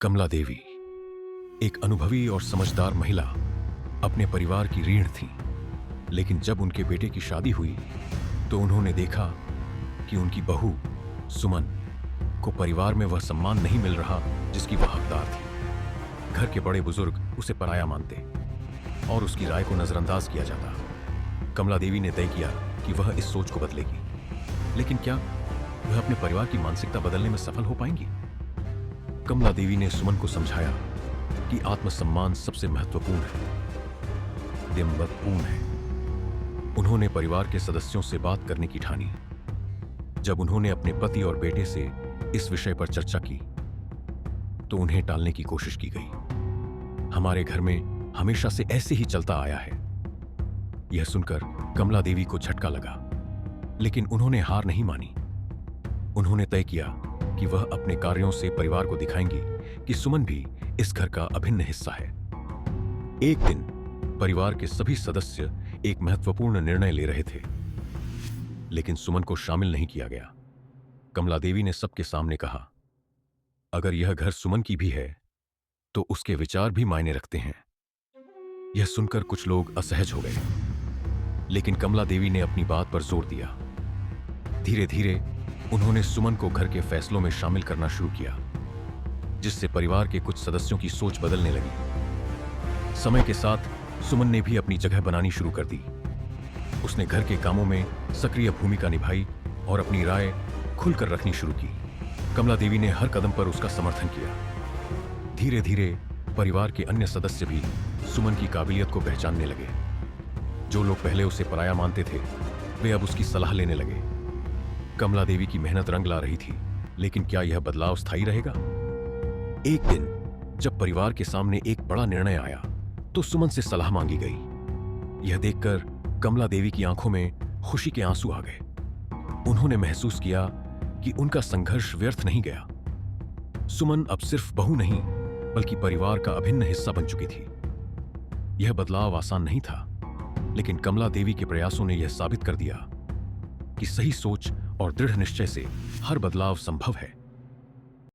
कमला देवी एक अनुभवी और समझदार महिला अपने परिवार की रीढ़ थी। लेकिन जब उनके बेटे की शादी हुई तो उन्होंने देखा कि उनकी बहू सुमन को परिवार में वह सम्मान नहीं मिल रहा जिसकी वह हकदार थी। घर के बड़े बुजुर्ग उसे पराया मानते और उसकी राय को नजरअंदाज किया जाता। कमला देवी ने तय किया कि वह इस सोच को बदलेगी। लेकिन क्या वह अपने परिवार की मानसिकता बदलने में सफल हो पाएंगी? कमला देवी ने सुमन को समझाया कि आत्मसम्मान सबसे महत्वपूर्ण है, दिम्बकपूर्ण है। उन्होंने परिवार के सदस्यों से बात करने की ठानी। जब उन्होंने अपने पति और बेटे से इस विषय पर चर्चा की तो उन्हें टालने की कोशिश की गई। हमारे घर में हमेशा से ऐसे ही चलता आया है। यह सुनकर कमला देवी को झटका लगा, लेकिन उन्होंने हार नहीं मानी। उन्होंने तय किया कि वह अपने कार्यों से परिवार को दिखाएंगी कि सुमन भी इस घर का अभिन्न हिस्सा है। एक दिन परिवार के सभी सदस्य एक महत्वपूर्ण निर्णय ले रहे थे, लेकिन सुमन को शामिल नहीं किया गया। कमला देवी ने सबके सामने कहा, अगर यह घर सुमन की भी है तो उसके विचार भी मायने रखते हैं। यह सुनकर कुछ लोग असहज हो गए, लेकिन कमला देवी ने अपनी बात पर जोर दिया। धीरे धीरे उन्होंने सुमन को घर के फैसलों में शामिल करना शुरू किया, जिससे परिवार के कुछ सदस्यों की सोच बदलने लगी। समय के साथ सुमन ने भी अपनी जगह बनानी शुरू कर दी। उसने घर के कामों में सक्रिय भूमिका निभाई और अपनी राय खुलकर रखनी शुरू की। कमला देवी ने हर कदम पर उसका समर्थन किया। धीरे धीरे परिवार के अन्य सदस्य भी सुमन की काबिलियत को पहचानने लगे। जो लोग पहले उसे पराया मानते थे, वे अब उसकी सलाह लेने लगे। कमला देवी की मेहनत रंग ला रही थी, लेकिन क्या यह बदलाव स्थायी रहेगा? एक दिन जब परिवार के सामने एक बड़ा निर्णय आया तो सुमन से सलाह मांगी गई। यह देखकर कमला देवी की आंखों में खुशी के आंसू आ गए। उन्होंने महसूस किया कि उनका संघर्ष व्यर्थ नहीं गया। सुमन अब सिर्फ बहू नहीं, बल्कि परिवार का अभिन्न हिस्सा बन चुकी थी। यह बदलाव आसान नहीं था, लेकिन कमला देवी के प्रयासों ने यह साबित कर दिया कि सही सोच और दृढ़ निश्चय से हर बदलाव संभव है।